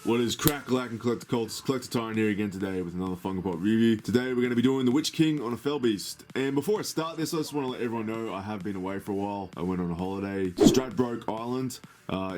What is crack, lack, and collector cults? Collector Tyrant here again today with another Funko Pop review. Today we're going to be doing the Witch King on a Fellbeast. And before I start this, I just want to let everyone know I have been away for a while. I went on a holiday to Stradbroke Island.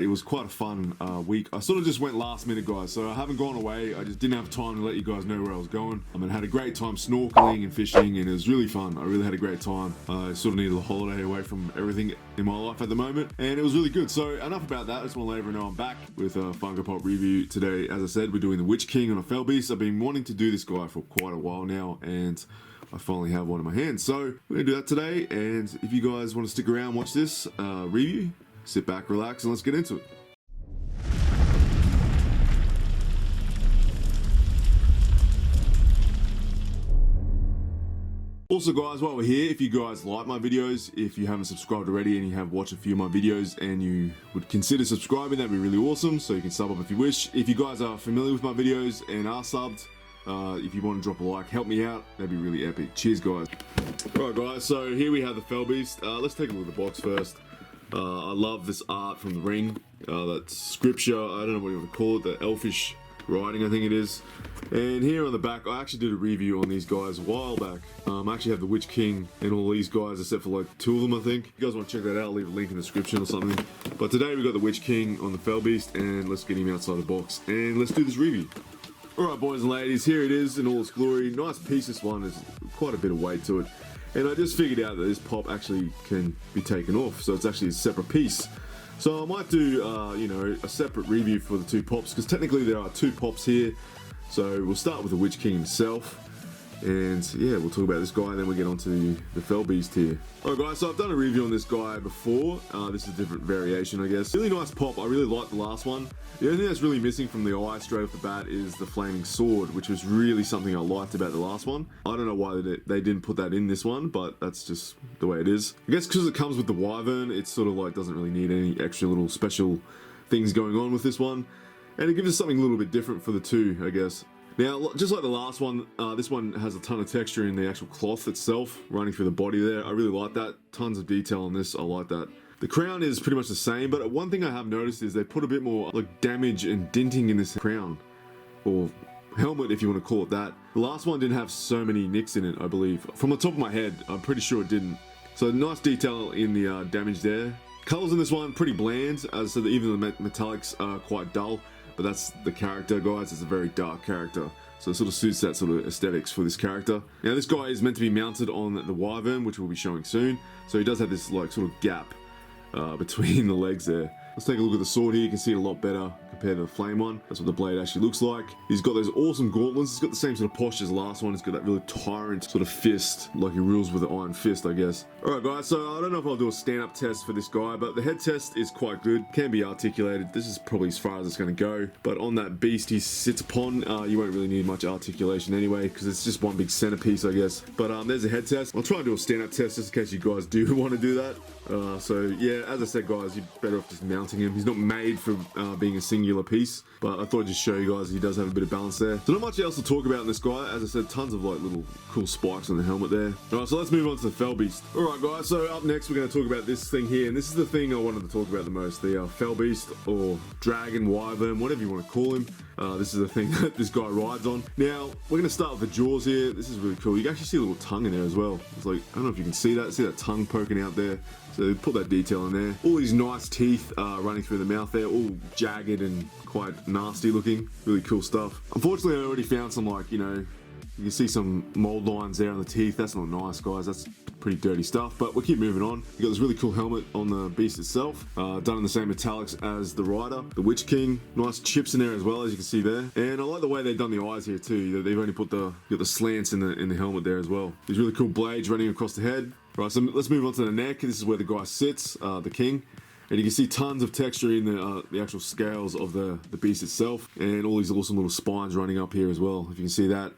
It was quite a fun week. I sort of just went last minute, guys, so I haven't gone away. I just didn't have time to let you guys know where I was going. I mean, I had a great time snorkeling and fishing, and it was really fun. I really had a great time. I sort of needed a holiday away from everything in my life at the moment, and it was really good. So enough about that. I just want to let everyone know I'm back with a Funko Pop review today. As I said, we're doing the Witch King on a Fellbeast. I've been wanting to do this guy for quite a while now, and I finally have one in my hand. So we're going to do that today, and if you guys want to stick around, watch this review, sit back, relax, and let's get into it. Also, guys, while we're here, if you guys like my videos, if you haven't subscribed already and you have watched a few of my videos and you would consider subscribing, that'd be really awesome. So you can sub up if you wish. If you guys are familiar with my videos and are subbed, if you want to drop a like, help me out, that'd be really epic. Cheers, guys. Alright, guys, so here we have the Fellbeast. Let's take a look at the box first. I love this art from the ring, that scripture, I don't know what you want to call it, the elfish writing, I think it is. And here on the back, I actually did a review on these guys a while back. I actually have the Witch King and all these guys except for like two of them, I think. If you guys want to check that out, I'll leave a link in the description or something. But today we got the Witch King on the Fellbeast, and let's get him outside the box and let's do this review. Alright, boys and ladies, here it is in all its glory. Nice piece, this one. There's quite a bit of weight to it. And I just figured out that this pop actually can be taken off, so it's actually a separate piece. So I might do, you know, a separate review for the two pops, because technically there are two pops here. So we'll start with the Witch King himself, and yeah, we'll talk about this guy, and then we'll get on to the Fellbeast here. Alright, guys, so I've done a review on this guy before. This is a different variation, I guess. Really nice pop. I really like the last one. The only thing that's really missing from the eye straight off the bat is the flaming sword, which was really something I liked about the last one. I don't know why they didn't put that in this one, but that's just the way it is. I guess because it comes with the wyvern, it sort of like doesn't really need any extra little special things going on with this one. And it gives us something a little bit different for the two, I guess. Now, just like the last one, this one has a ton of texture in the actual cloth itself, running through the body there. I really like that. Tons of detail on this. I like that. The crown is pretty much the same, but one thing I have noticed is they put a bit more like damage and dinting in this crown, or helmet if you want to call it that. The last one didn't have so many nicks in it, I believe. From the top of my head, I'm pretty sure it didn't. So nice detail in the damage there. Colors in this one pretty bland, so that even the metallics are quite dull. But that's the character, guys. It's a very dark character, so it sort of suits that sort of aesthetics for this character. Now, this guy is meant to be mounted on the wyvern, which we'll be showing soon. So he does have this like sort of gap between the legs there. Let's take a look at the sword here. You can see it a lot better compared to the flame one. That's what the blade actually looks like. He's got those awesome gauntlets. He's got the same sort of posture as the last one. He's got that really tyrant sort of fist, like he rules with an iron fist, I guess. Alright, guys, so I don't know if I'll do a stand-up test for this guy, but the head test is quite good. Can be articulated. This is probably as far as it's going to go. But on that beast he sits upon, you won't really need much articulation anyway, because it's just one big centerpiece, I guess. But there's a head test. I'll try and do a stand-up test just in case you guys do want to do that. So yeah, as I said, guys, you're better off just mounting him. He's not made for being a singular piece, but I thought I'd just show you guys he does have a bit of balance there. So not much else to talk about in this guy. As I said, tons of like little cool spikes on the helmet there. Alright, so let's move on to the Fellbeast. Alright, guys, so up next we're going to talk about this thing here, and this is the thing I wanted to talk about the most, the Fellbeast, or dragon, wyvern, whatever you want to call him. This is the thing that this guy rides on. Now, we're going to start with the jaws here. This is really cool. You can actually see a little tongue in there as well. It's like, I don't know if you can see that. See that tongue poking out there? So put that detail in there. All these nice teeth running through the mouth there, all jagged and quite nasty looking. Really cool stuff. Unfortunately, I already found some, like, you know, you can see some mold lines there on the teeth. That's not nice, guys. That's pretty dirty stuff, but we'll keep moving on. You got this really cool helmet on the beast itself, done in the same metallics as the rider, the Witch King. Nice chips in there as well, as you can see there. And I like the way they've done the eyes here too. They've only put got the slants in the helmet there as well. These really cool blades running across the head. Right, so let's move on to the neck. This is where the guy sits, the king. And you can see tons of texture in the actual scales of the beast itself, and all these awesome little spines running up here as well, if you can see that.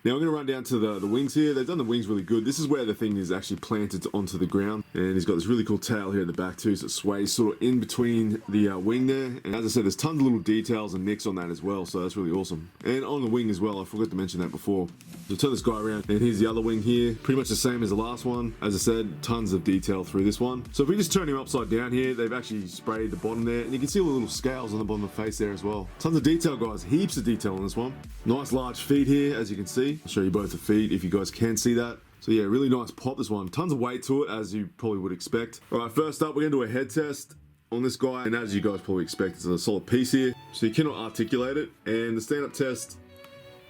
Now we're going to run down to the wings here. They've done the wings really good. This is where the thing is actually planted onto the ground. And he's got this really cool tail here in the back too, so it sways sort of in between the wing there. And as I said, there's tons of little details and nicks on that as well, so that's really awesome. And on the wing as well, I forgot to mention that before. So turn this guy around, and here's the other wing here. Pretty much the same as the last one. As I said, tons of detail through this one. So if we just turn him upside down here, they've actually sprayed the bottom there, and you can see all the little scales on the bottom of the face there as well. Tons of detail, guys. Heaps of detail on this one. Nice large feet here, as you can see. I'll show you both the feet if you guys can see that. So yeah, really nice pop, this one. Tons of weight to it, as you probably would expect. All right, first up, we're gonna do a head test on this guy, and as you guys probably expect, it's a solid piece here, so you cannot articulate it. And the stand-up test,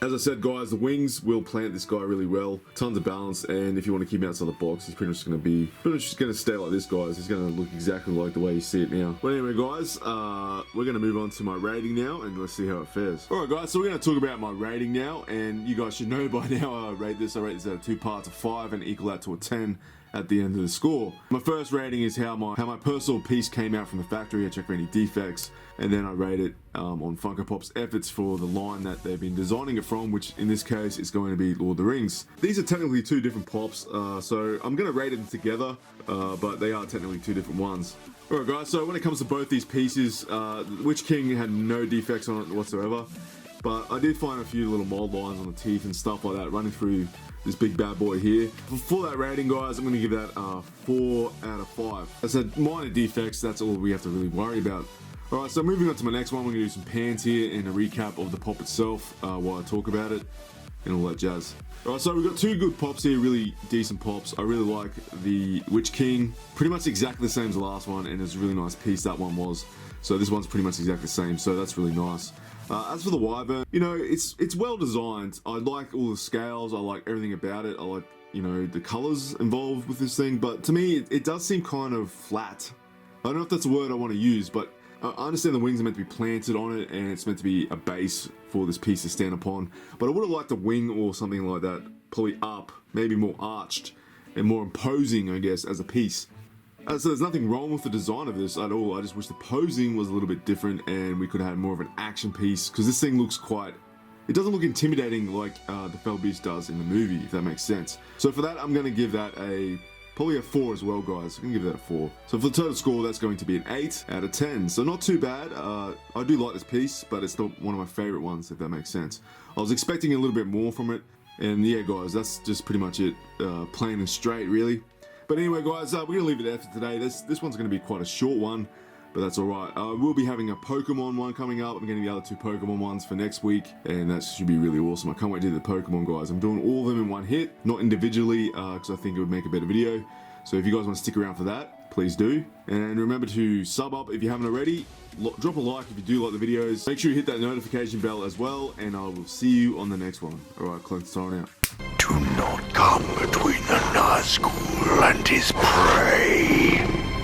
as I said, guys, the wings will plant this guy really well. Tons of balance, and if you want to keep him outside the box, he's pretty much going to stay like this, guys. He's going to look exactly like the way you see it now. But anyway, guys, we're going to move on to my rating now, and let's see how it fares. All right, guys, so we're going to talk about my rating now, and you guys should know by now I rate this out of 2 parts of 5 and equal that to a 10 at the end of the score. My first rating is how my personal piece came out from the factory. I check for any defects, and then I rate it on Funko Pop's efforts for the line that they've been designing it from, which in this case is going to be Lord of the Rings. These are technically 2 different pops, so I'm going to rate them together, but they are technically 2 different ones. Alright guys, so when it comes to both these pieces, the Witch King had no defects on it whatsoever, but I did find a few little mold lines on the teeth and stuff like that running through this big bad boy here. For that rating, guys, I'm going to give that 4 out of 5. I said minor defects, that's all we have to really worry about. Alright, so moving on to my next one, we're going to do some pans here and a recap of the pop itself while I talk about it and all that jazz. Alright, so we've got 2 good pops here, really decent pops. I really like the Witch King, pretty much exactly the same as the last one, and it's a really nice piece that one was. So this one's pretty much exactly the same, so that's really nice. As for the Wyvern, you know, it's well designed. I like all the scales, I like everything about it, I like, you know, the colors involved with this thing, but to me, it does seem kind of flat. I don't know if that's a word I want to use, but I understand the wings are meant to be planted on it, and it's meant to be a base for this piece to stand upon, but I would have liked a wing or something like that, probably up, maybe more arched, and more imposing, I guess, as a piece. So there's nothing wrong with the design of this at all. I just wish the posing was a little bit different and we could have had more of an action piece, because this thing looks it doesn't look intimidating like the Fellbeast does in the movie, if that makes sense. So for that, I'm going to give that probably a 4 as well, guys. I'm going to give that a 4. So for the total score, that's going to be an 8 out of 10. So not too bad. I do like this piece, but it's not one of my favorite ones, if that makes sense. I was expecting a little bit more from it. And yeah, guys, that's just pretty much it. Plain and straight, really. But anyway, guys, we're going to leave it there for today. This one's going to be quite a short one, but that's alright. We'll be having a Pokemon one coming up. I'm getting the other 2 Pokemon ones for next week, and that should be really awesome. I can't wait to do the Pokemon, guys. I'm doing all of them in one hit, not individually, because I think it would make a better video. So if you guys want to stick around for that, please do. And remember to sub up if you haven't already. Drop a like if you do like the videos. Make sure you hit that notification bell as well, and I will see you on the next one. Alright, Clunk, signing out. Do not come between the Nazgul and his prey.